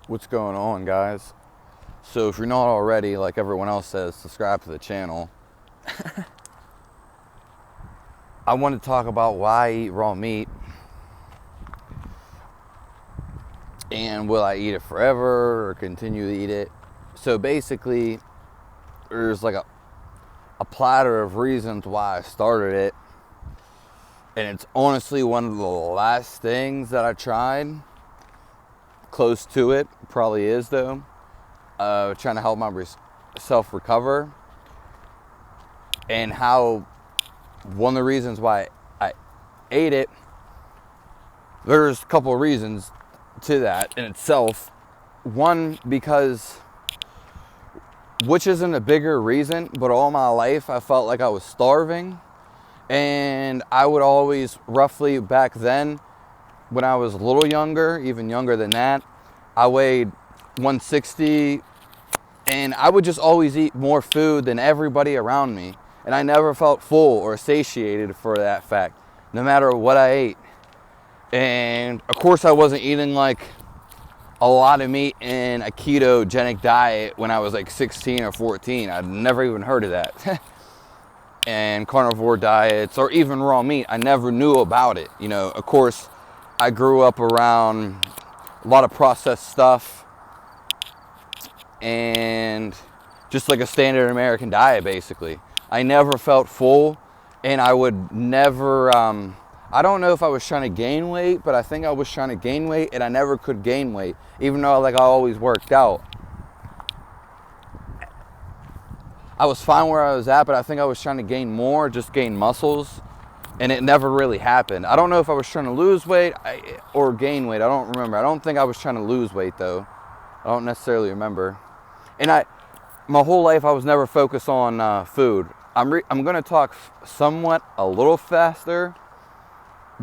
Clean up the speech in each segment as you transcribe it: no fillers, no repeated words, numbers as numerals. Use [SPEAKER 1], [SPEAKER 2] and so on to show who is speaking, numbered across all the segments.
[SPEAKER 1] What's going on, guys? So if you're not already, like everyone else says, subscribe to the channel. I want to talk about why I eat raw meat and will I eat it forever or continue to eat it. So basically, there's like a platter of reasons why I started it, and it's honestly one of the last things that I tried. Close to it, probably is though. Trying to help myself recover, and how one of the reasons why I ate it, there's a couple of reasons to that in itself. One, because, which isn't a bigger reason, but all my life I felt like I was starving, and I would always, roughly back then, when I was a little younger, even younger than that, I weighed 160, and I would just always eat more food than everybody around me. And I never felt full or satiated for that fact, no matter what I ate. And of course I wasn't eating like a lot of meat in a ketogenic diet when I was like 16 or 14. I'd never even heard of that. And carnivore diets or even raw meat, I never knew about it. You know, of course, I grew up around a lot of processed stuff and just like a standard American diet, basically. I never felt full, and I would never, I don't know if I was trying to gain weight, but I think I was trying to gain weight, and I never could gain weight, even though like I always worked out. I was fine where I was at, but I think I was trying to gain more, just gain muscles, and it never really happened. I don't know if I was trying to lose weight or gain weight. I don't remember. I don't think I was trying to lose weight, though. I don't necessarily remember. And my whole life, I was never focused on food. I'm going to talk somewhat a little faster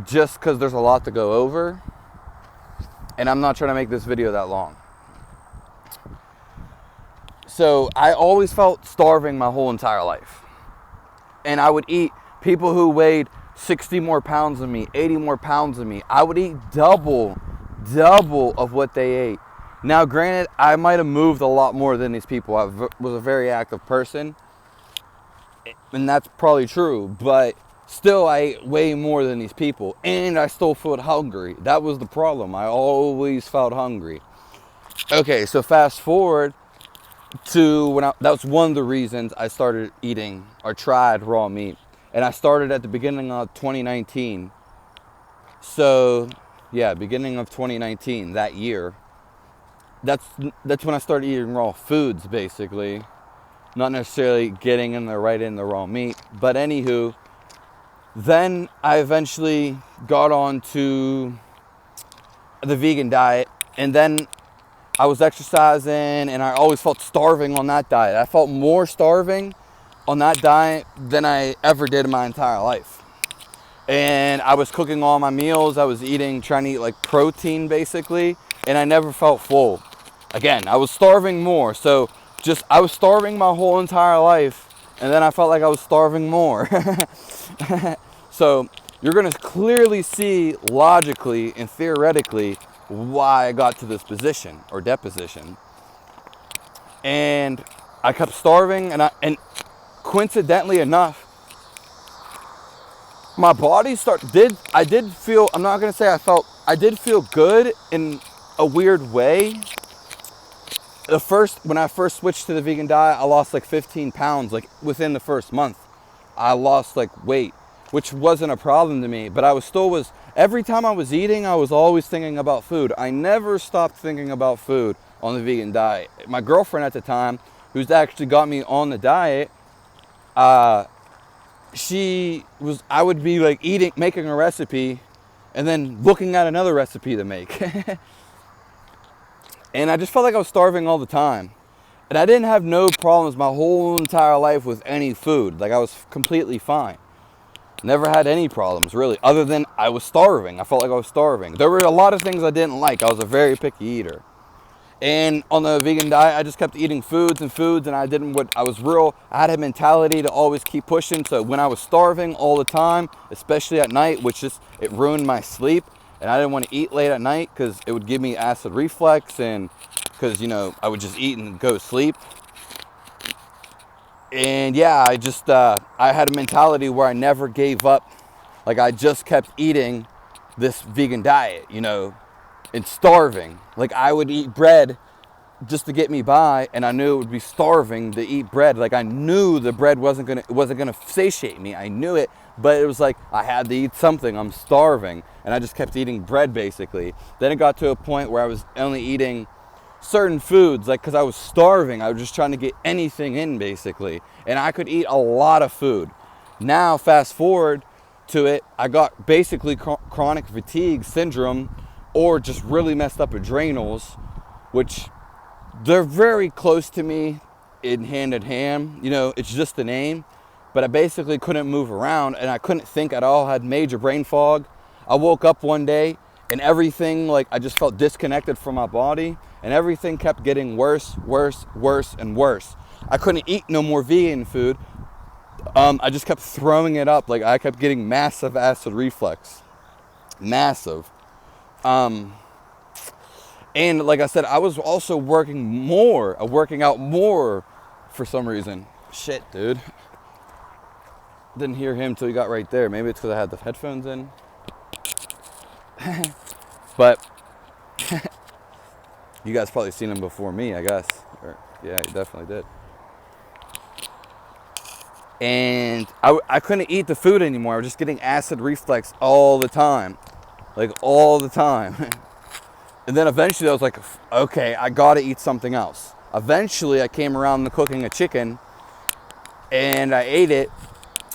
[SPEAKER 1] just because there's a lot to go over. And I'm not trying to make this video that long. So I always felt starving my whole entire life. And I would eat people who weighed 60 more pounds than me, 80 more pounds than me. I would eat double of what they ate. Now, granted, I might have moved a lot more than these people. I was a very active person, and that's probably true, but still, I ate way more than these people, and I still felt hungry. That was the problem. I always felt hungry. Okay, so fast forward to when that was one of the reasons I started eating or tried raw meat. And I started at the beginning of 2019. So, yeah, beginning of 2019, that year. That's when I started eating raw foods, basically. Not necessarily getting right in the raw meat. But anywho, then I eventually got on to the vegan diet. And then I was exercising, and I always felt starving on that diet. I felt more starving on that diet than I ever did in my entire life. And I was cooking all my meals. I was trying to eat like protein basically, and I never felt full. Again, I was starving more. So I was starving my whole entire life, and then I felt like I was starving more. So you're gonna clearly see logically and theoretically why I got to this position or deposition. And I kept starving, and coincidentally enough, my body I did feel, I'm not going to say I did feel good in a weird way. When I first switched to the vegan diet, I lost like 15 pounds, like within the first month. I lost like weight, which wasn't a problem to me, but every time I was eating, I was always thinking about food. I never stopped thinking about food on the vegan diet. My girlfriend at the time, who's actually got me on the diet, I would be like making a recipe and then looking at another recipe to make. And I just felt like I was starving all the time. And I didn't have no problems my whole entire life with any food. Like I was completely fine. Never had any problems really, other than I was starving. I felt like I was starving. There were a lot of things I didn't like. I was a very picky eater. And on the vegan diet, I just kept eating foods, and I had a mentality to always keep pushing. So when I was starving all the time, especially at night, it ruined my sleep. And I didn't want to eat late at night because it would give me acid reflux, and because, you know, I would just eat and go to sleep. And yeah, I had a mentality where I never gave up. Like, I just kept eating this vegan diet, you know, and starving. Like, I would eat bread just to get me by, and I knew it would be starving to eat bread. Like, I knew the bread wasn't gonna satiate me. I knew it, but it was like I had to eat something. I'm starving, and I just kept eating bread basically. Then it got to a point where I was only eating certain foods, like, because I was starving. I was just trying to get anything in basically, and I could eat a lot of food. Now fast forward to it, I got basically chronic fatigue syndrome, or just really messed up adrenals, which they're very close to me in hand. You know, it's just the name. But I basically couldn't move around, and I couldn't think at all. I had major brain fog. I woke up one day, and everything, like, I just felt disconnected from my body, and everything kept getting worse, and worse. I couldn't eat no more vegan food. I just kept throwing it up. Like, I kept getting massive acid reflux. Massive. And like I said, I was also working out more for some reason. Shit, dude. Didn't hear him till he got right there. Maybe it's because I had the headphones in. But you guys probably seen him before me, I guess. Yeah, he definitely did. And I couldn't eat the food anymore. I was just getting acid reflux all the time. Like, all the time. And then eventually I was like, okay, I gotta eat something else. Eventually I came around to cooking a chicken, and I ate it.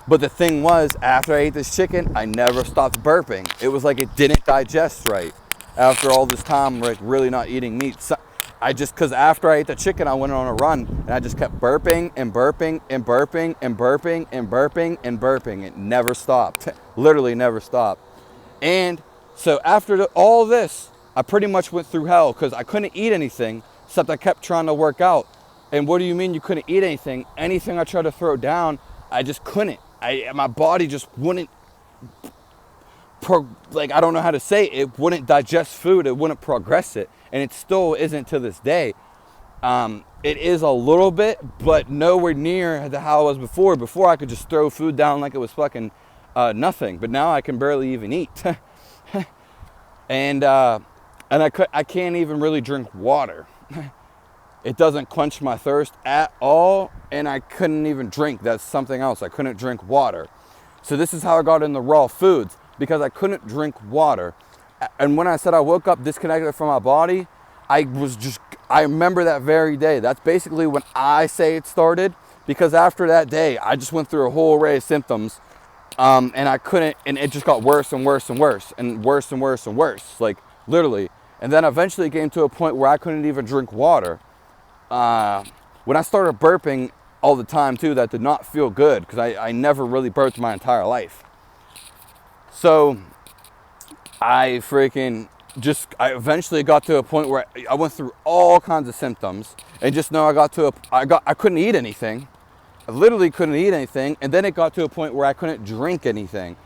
[SPEAKER 1] But the thing was, after I ate this chicken, I never stopped burping. It was like it didn't digest right. After all this time, like, really not eating meat. So because after I ate the chicken, I went on a run, and I just kept burping and burping and burping and burping and burping and burping. It never stopped. Literally never stopped. And so after all this, I pretty much went through hell because I couldn't eat anything, except I kept trying to work out. And what do you mean you couldn't eat anything? Anything I tried to throw down, I just couldn't. My body just wouldn't, I don't know how to say it. It wouldn't digest food. It wouldn't progress it. And it still isn't to this day. It is a little bit, but nowhere near how it was before. Before, I could just throw food down like it was fucking nothing. But now I can barely even eat. And I can't even really drink water. It doesn't quench my thirst at all, and I couldn't even drink. That's something else. I couldn't drink water. So this is how I got into raw foods, because I couldn't drink water. And when I said I woke up disconnected from my body, I remember that very day. That's basically when I say it started, because after that day, I just went through a whole array of symptoms, and I couldn't, and it just got worse and worse and worse and worse and worse and worse, like, literally. And then eventually it came to a point where I couldn't even drink water. When I started burping all the time too, that did not feel good, because I never really burped my entire life. So I eventually got to a point where I went through all kinds of symptoms, and just know I couldn't eat anything. I literally couldn't eat anything. And then it got to a point where I couldn't drink anything,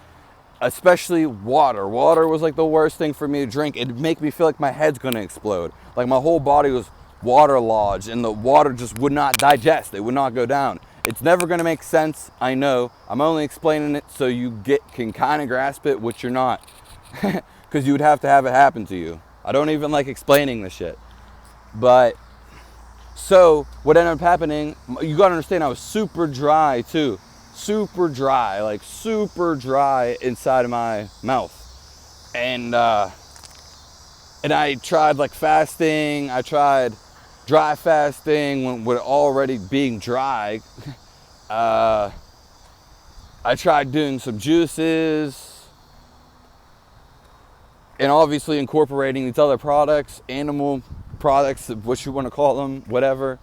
[SPEAKER 1] especially water. Water was like the worst thing for me to drink. It'd make me feel like my head's gonna explode. Like, my whole body was waterlogged, and the water just would not digest. It would not go down. It's never going to make sense, I know. I'm only explaining it so you can kind of grasp it, which you're not, because you would have to have it happen to you. I don't even like explaining this shit. But so what ended up happening, you got to understand, I was super dry too. Super dry, like super dry inside of my mouth. And I tried like fasting. I tried dry fasting when we're already being dry. I tried doing some juices, and obviously incorporating these other products, animal products, what you want to call them, whatever.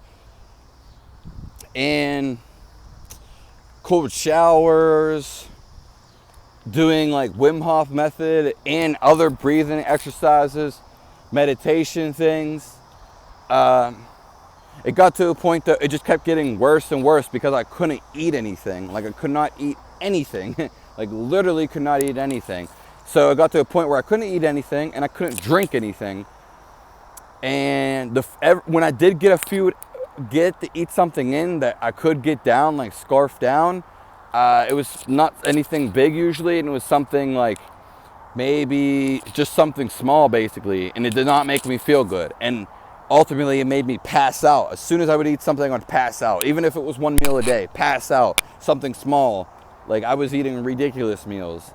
[SPEAKER 1] And cold showers, doing like Wim Hof method and other breathing exercises, meditation things. It got to a point that it just kept getting worse and worse, because I couldn't eat anything. Like, I could not eat anything. Like, literally could not eat anything. So I got to a point where I couldn't eat anything and I couldn't drink anything. And when I did get to eat something in that I could get down, like scarf down, it was not anything big usually, and it was something like maybe just something small basically, and it did not make me feel good. And ultimately it made me pass out. As soon as I would eat something, I'd pass out. Even if it was one meal a day, pass out. Something small. Like I was eating ridiculous meals.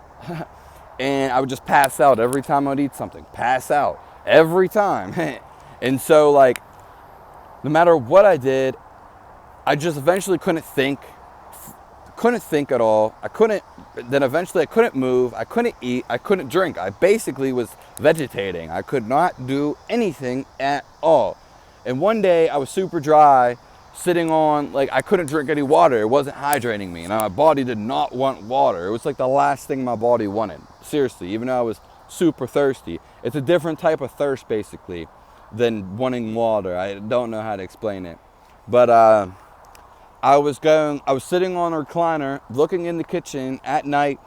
[SPEAKER 1] And I would just pass out every time I would eat something. Pass out. Every time. And so like, no matter what I did, I just eventually couldn't think at all. Then eventually I couldn't move, I couldn't eat, I couldn't drink. I basically was vegetating. I could not do anything at all. And one day I was super dry, sitting on, like I couldn't drink any water. It wasn't hydrating me, and my body did not want water. It was like the last thing my body wanted. Seriously, even though I was super thirsty. It's a different type of thirst basically than wanting water. I don't know how to explain it. But I was sitting on a recliner looking in the kitchen at night,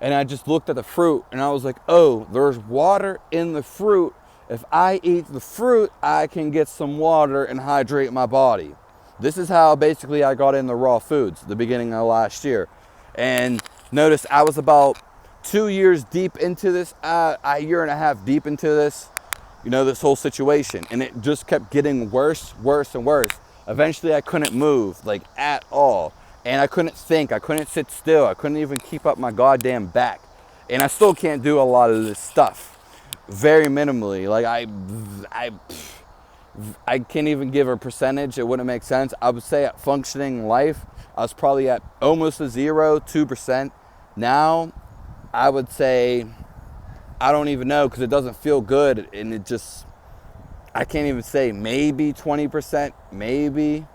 [SPEAKER 1] and I just looked at the fruit and I was like, oh, there's water in the fruit. If I eat the fruit, I can get some water and hydrate my body. This is how basically I got into raw foods the beginning of last year. And notice I was about 2 years deep into this, a year and a half deep into this, this whole situation. And it just kept getting worse, worse, and worse. Eventually I couldn't move, like at all. And I couldn't think, I couldn't sit still. I couldn't even keep up my goddamn back. And I still can't do a lot of this stuff. Very minimally. Like I can't even give a percentage. It wouldn't make sense. I would say at functioning life, I was probably at almost a 0, 2%. Now, I would say, I don't even know, because it doesn't feel good. And it just, I can't even say, maybe 20%, maybe.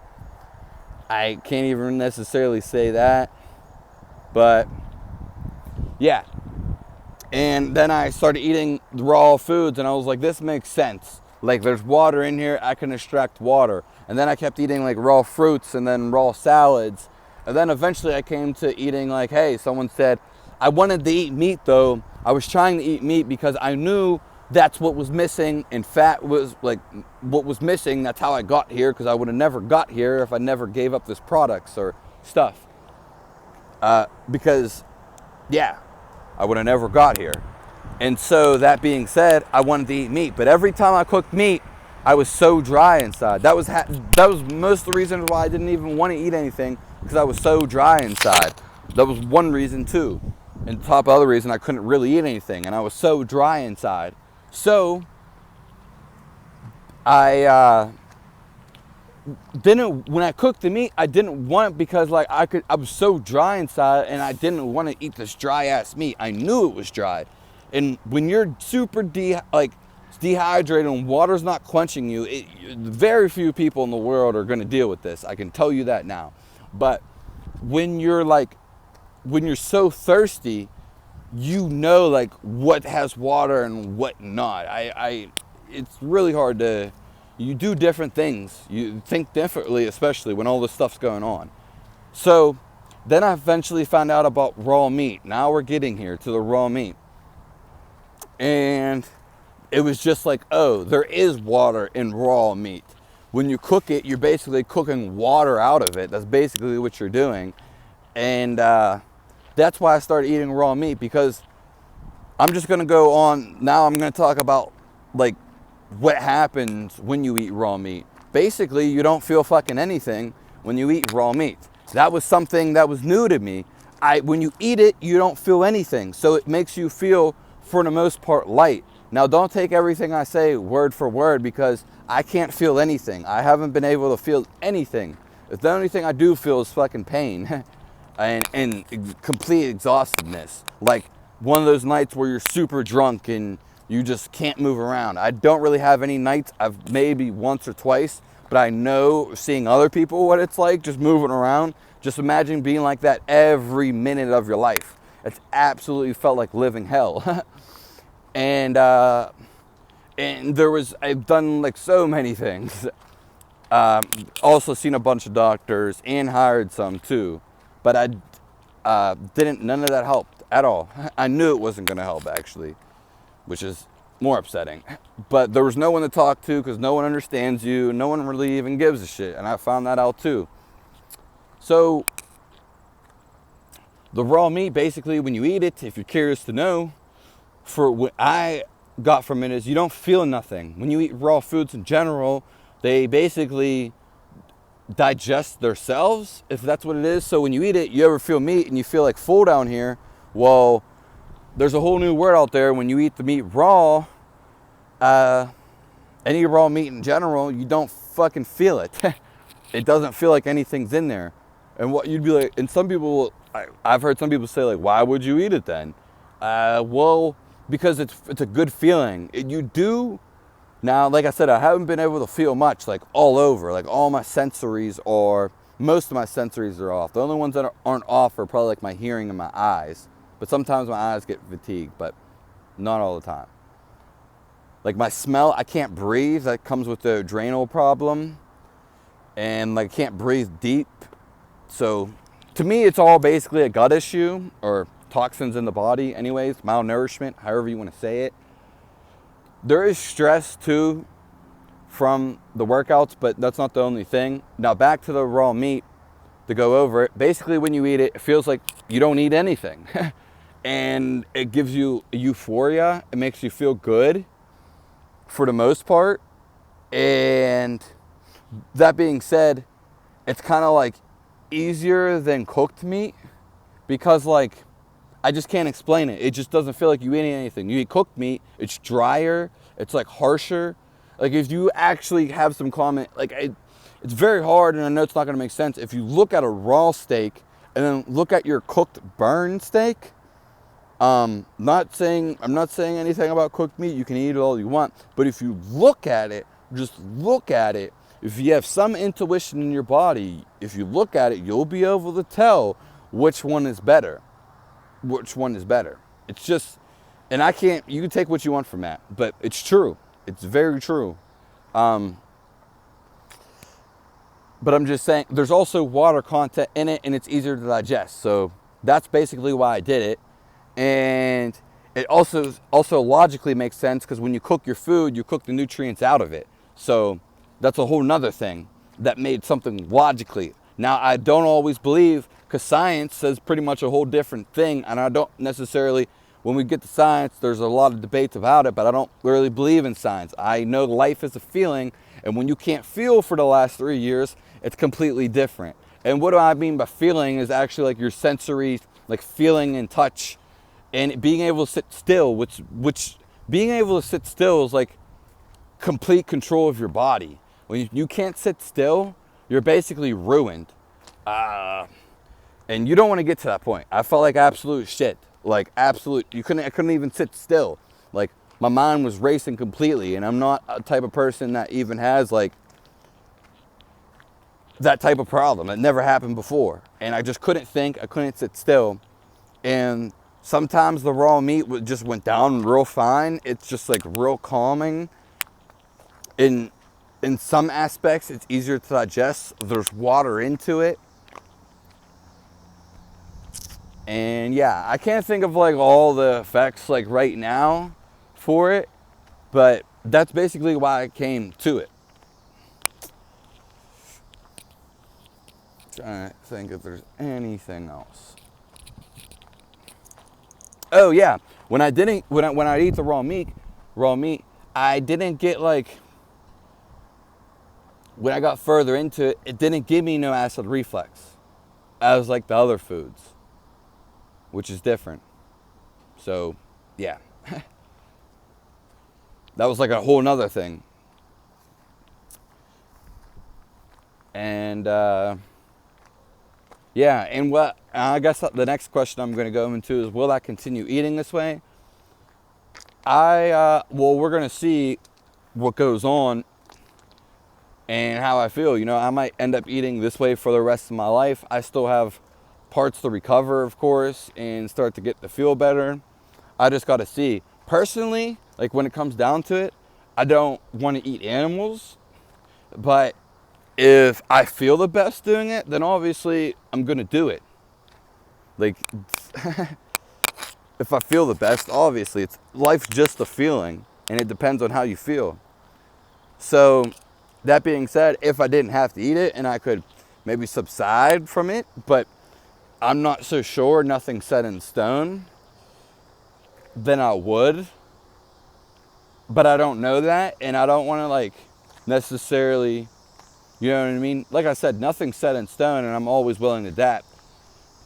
[SPEAKER 1] I can't even necessarily say that. But, yeah. And then I started eating raw foods, and I was like, this makes sense. Like, there's water in here, I can extract water. And then I kept eating like raw fruits and then raw salads. And then eventually I came to eating like, hey, someone said, I wanted to eat meat though. I was trying to eat meat because I knew that's what was missing, and fat was like what was missing. That's how I got here, because I would have never got here if I never gave up this products or stuff. Because, yeah, I would have never got here. And so that being said, I wanted to eat meat, but every time I cooked meat, I was so dry inside. That was most of the reason why I didn't even want to eat anything, because I was so dry inside. That was one reason too. And top other reason, I couldn't really eat anything, and I was so dry inside. So I didn't, when I cooked the meat, I didn't want it because like I was so dry inside, and I didn't want to eat this dry ass meat. I knew it was dry. And when you're super dehydrated and water's not quenching you, very few people in the world are going to deal with this. I can tell you that now. But when you're so thirsty, like what has water and what not. It's really hard to, you do different things. You think differently, especially when all this stuff's going on. So then I eventually found out about raw meat. Now we're getting here to the raw meat. And it was just like, oh, there is water in raw meat. When you cook it, you're basically cooking water out of it. That's basically what you're doing. And that's why I started eating raw meat, because I'm just going to go on. Now I'm going to talk about like what happens when you eat raw meat. Basically, you don't feel fucking anything when you eat raw meat. That was something that was new to me. When you eat it, you don't feel anything. So it makes you feel, for the most part, light. Now, don't take everything I say word for word, because I can't feel anything. I haven't been able to feel anything. The only thing I do feel is fucking pain and complete exhaustedness. Like one of those nights where you're super drunk and you just can't move around. I don't really have any nights. I've maybe once or twice, but I know seeing other people what it's like just moving around. Just imagine being like that every minute of your life. It's absolutely felt like living hell. And I've done like so many things. Also seen a bunch of doctors and hired some too, but none of that helped. at all. I knew it wasn't going to help, actually, which is more upsetting. But there was no one to talk to because no one understands you. No one really even gives a shit. And I found that out too. So the raw meat, basically, when you eat it, if you're curious to know, for what I got from it is you don't feel nothing. When you eat raw foods in general, they basically digest themselves, if that's what it is. So when you eat it, you ever feel meat and you feel like full down here? Well, there's a whole new word out there. When you eat the meat raw, any raw meat in general, you don't fucking feel it. It doesn't feel like anything's in there. And what you'd be like, and some people, I've heard some people say like, why would you eat it then? Well, because it's a good feeling. You do. Now, like I said, I haven't been able to feel much, like all over. Like all my sensories most of my sensories are off. The only ones that aren't off are probably like my hearing and my eyes. But sometimes my eyes get fatigued, but not all the time. Like my smell, I can't breathe. That comes with the adrenal problem. And like I can't breathe deep. So to me, it's all basically a gut issue or toxins in the body anyways, malnourishment, however you want to say it. There is stress too from the workouts, but that's not the only thing. Now back to the raw meat, to go over it. Basically when you eat it, it feels like you don't eat anything. And it gives you euphoria. It makes you feel good for the most part. And that being said, it's kind of like easier than cooked meat because like I just can't explain it. It just doesn't feel like you eat anything. You eat cooked meat, it's drier, it's like harsher. Like if you actually have some comment, like it's very hard, and I know it's not gonna make sense. If you look at a raw steak and then look at your cooked burn steak, I'm not saying anything about cooked meat. You can eat it all you want. But if you look at it, just look at it. If you have some intuition in your body, if you look at it, you'll be able to tell which one is better. Which one is better. It's just, and you can take what you want from that, but it's true. It's very true. But I'm just saying, there's also water content in it, and it's easier to digest. So that's basically why I did it. And it also logically makes sense because when you cook your food, you cook the nutrients out of it. So that's a whole nother thing that made something logically. Now, I don't always believe, because science says pretty much a whole different thing, and I don't necessarily, when we get to science, there's a lot of debates about it, but I don't really believe in science. I know life is a feeling, and when you can't feel for the last 3 years, it's completely different. And what do I mean by feeling is actually like your sensory, like feeling and touch, and being able to sit still, which being able to sit still is like complete control of your body. When you can't sit still, you're basically ruined. And you don't want to get to that point. I felt like absolute shit. Like absolute, I couldn't even sit still. Like my mind was racing completely, and I'm not a type of person that even has like that type of problem. It never happened before. And I just couldn't think, I couldn't sit still. And sometimes the raw meat just went down real fine. It's just like real calming. In some aspects, it's easier to digest. There's water into it. And yeah, I can't think of like all the effects like right now for it, but that's basically why I came to it. Trying to think if there's anything else. Oh yeah, when I eat the raw meat, I didn't get like, when I got further into it, it didn't give me no acid reflux as like the other foods, which is different. So yeah, that was like a whole nother thing. And yeah, and what I guess the next question I'm going to go into is, will I continue eating this way? Well, we're going to see what goes on and how I feel. You know, I might end up eating this way for the rest of my life. I still have parts to recover, of course, and start to get to feel better. I just got to see. Personally, like when it comes down to it, I don't want to eat animals, but if I feel the best doing it, then obviously I'm going to do it. Like, if I feel the best, obviously, life's just a feeling, and it depends on how you feel. So that being said, if I didn't have to eat it and I could maybe subside from it, but I'm not so sure, nothing set in stone, then I would. But I don't know that, and I don't want to like necessarily, you know what I mean? Like I said, nothing's set in stone, and I'm always willing to adapt.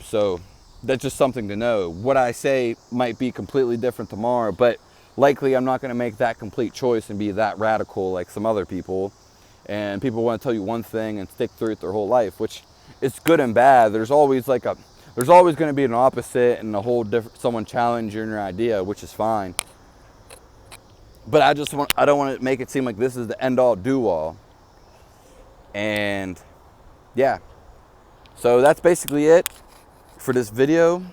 [SPEAKER 1] So that's just something to know. What I say might be completely different tomorrow, but likely I'm not going to make that complete choice and be that radical like some other people. And people want to tell you one thing and stick through it their whole life, which is good and bad. There's always going to be an opposite and a whole different, someone challenging your idea, which is fine. But I don't want to make it seem like this is the end all do all. And yeah, so that's basically it for this video.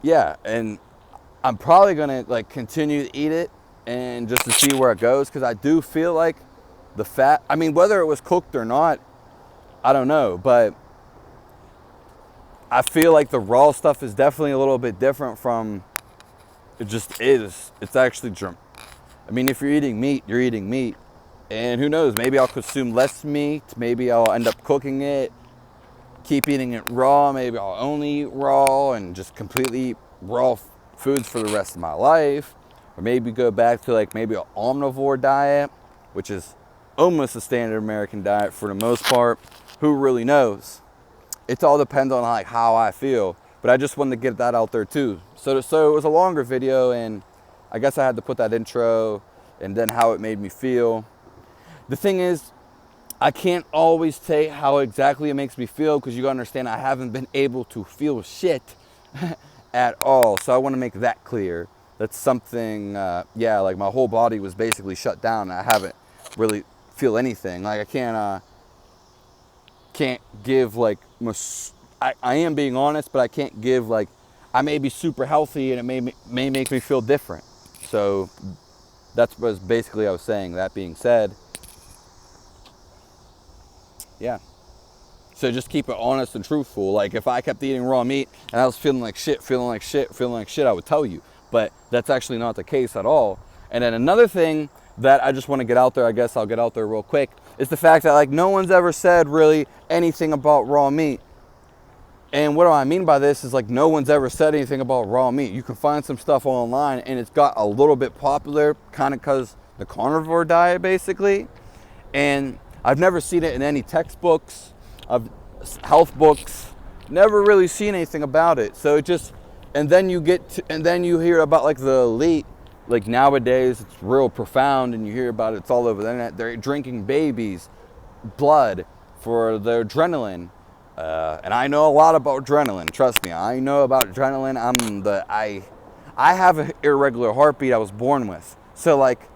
[SPEAKER 1] Yeah, and I'm probably gonna like continue to eat it and just to see where it goes, because I do feel like the fat, I mean, whether it was cooked or not, I don't know, but I feel like the raw stuff is definitely a little bit different from, it just is. It's actually, I mean, if you're eating meat, you're eating meat. And who knows, maybe I'll consume less meat. Maybe I'll end up cooking it, keep eating it raw. Maybe I'll only eat raw and just completely eat raw foods for the rest of my life. Or maybe go back to like maybe an omnivore diet, which is almost a standard American diet for the most part. Who really knows? It all depends on like how I feel. But I just wanted to get that out there too. So it was a longer video, and I guess I had to put that intro and then how it made me feel. The thing is, I can't always say how exactly it makes me feel, because you gotta understand I haven't been able to feel shit at all. So I want to make that clear. That's something, yeah, like my whole body was basically shut down. I haven't really feel anything. Like I can't give like, I am being honest, but I can't give like, I may be super healthy and it may make me feel different. So that's what basically I was saying. That being said, yeah. So just keep it honest and truthful. Like if I kept eating raw meat and I was feeling like shit, I would tell you. But that's actually not the case at all. And then another thing that I just want to get out there, I guess I'll get out there real quick, is the fact that like no one's ever said really anything about raw meat. And what do I mean by this is like no one's ever said anything about raw meat. You can find some stuff online and it's got a little bit popular kind of because the carnivore diet basically. And I've never seen it in any textbooks, of health books, never really seen anything about it. So it just, and then you hear about like the elite, like nowadays it's real profound, and you hear about it, it's all over the internet. They're drinking babies' blood for their adrenaline. And I know a lot about adrenaline, trust me, I know about adrenaline. I have an irregular heartbeat I was born with. So like,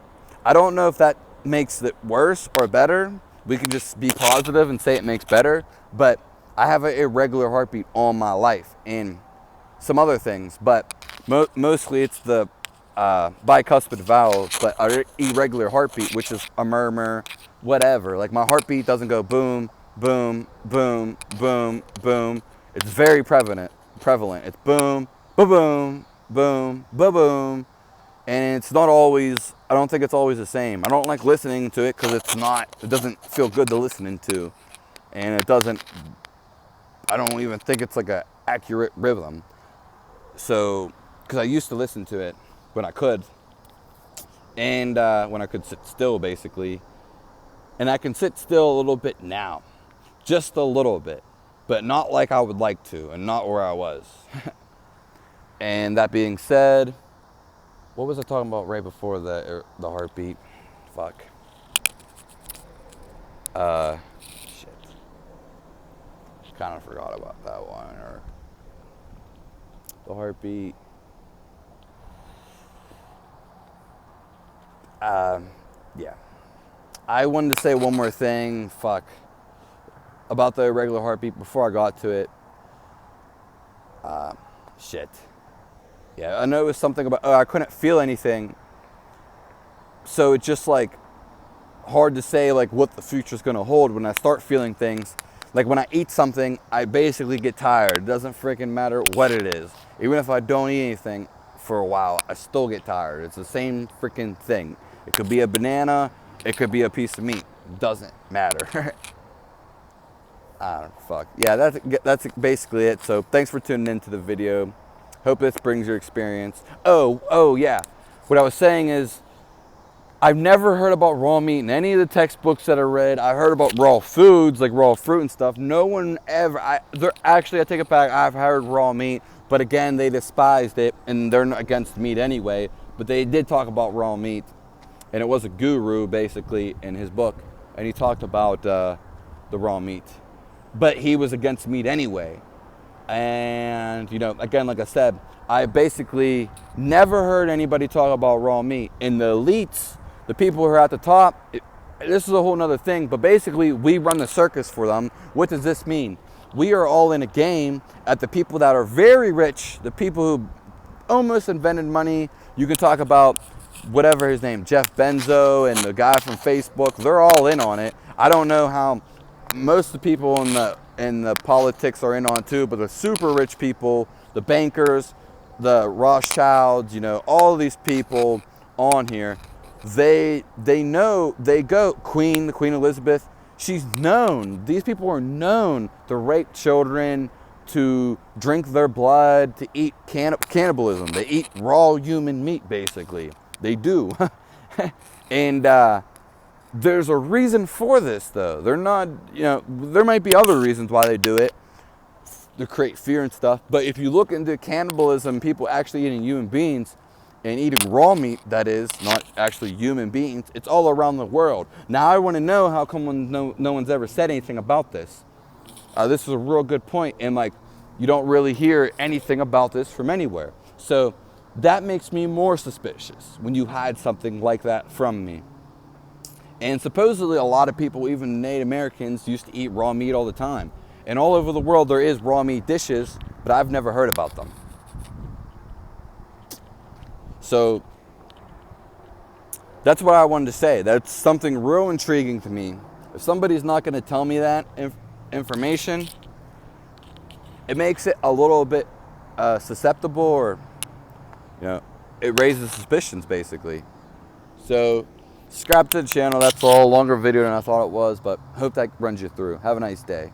[SPEAKER 1] I don't know if that makes it worse or better. We can just be positive and say it makes better, but I have an irregular heartbeat all my life and some other things, but mostly it's the bicuspid valve, but irregular heartbeat, which is a murmur, whatever. Like my heartbeat doesn't go boom, boom, boom, boom, boom. It's very prevalent. It's boom, boom, boom, boom, boom. And it's not always, I don't think it's always the same. I don't like listening to it because it doesn't feel good to listen to. And I don't even think it's like an accurate rhythm. So, because I used to listen to it when I could. And when I could sit still basically. And I can sit still a little bit now. Just a little bit. But not like I would like to, and not where I was. And that being said, what was I talking about right before the heartbeat? Fuck. Shit. Kind of forgot about that one. Or the heartbeat. Yeah. I wanted to say one more thing. Fuck. About the irregular heartbeat before I got to it. Shit. Yeah, I know it was something about, I couldn't feel anything. So it's just like hard to say like what the future's gonna hold when I start feeling things. Like when I eat something, I basically get tired. It doesn't freaking matter what it is. Even if I don't eat anything for a while, I still get tired. It's the same freaking thing. It could be a banana, it could be a piece of meat. Doesn't matter. I don't fuck. Yeah, that's basically it. So thanks for tuning into the video. Hope this brings your experience. Oh yeah. What I was saying is, I've never heard about raw meat in any of the textbooks that I read. I heard about raw foods, like raw fruit and stuff. No one ever, I take it back, I've heard raw meat, but again, they despised it, and they're not against meat anyway, but they did talk about raw meat, and it was a guru, basically, in his book, and he talked about the raw meat. But he was against meat anyway. And, you know, again, like I said, I basically never heard anybody talk about raw meat. And the elites, the people who are at the top, this is a whole nother thing, but basically we run the circus for them. What does this mean? We are all in a game at the people that are very rich, the people who almost invented money. You can talk about whatever his name, Jeff Bezos and the guy from Facebook, they're all in on it. I don't know how most of the people in the politics are in on too, but the super rich people, the bankers, the Rothschilds, you know, all of these people on here, they know, they go, the Queen Elizabeth, she's known, these people are known to rape children, to drink their blood, to eat cannibalism. They eat raw human meat, basically. They do. And there's a reason for this, though. They're not, you know, there might be other reasons why they do it, to create fear and stuff. But if you look into cannibalism, people actually eating human beings and eating raw meat, that is, not actually human beings, it's all around the world. Now, I want to know how come no one's ever said anything about this. This is a real good point, and like, you don't really hear anything about this from anywhere. So that makes me more suspicious when you hide something like that from me. And supposedly a lot of people, even Native Americans, used to eat raw meat all the time. And all over the world there is raw meat dishes, but I've never heard about them. So that's what I wanted to say. That's something real intriguing to me. If somebody's not going to tell me that information, it makes it a little bit susceptible, or, you know, it raises suspicions, basically. So subscribe to the channel. That's all. Longer video than I thought it was, but hope that runs you through. Have a nice day.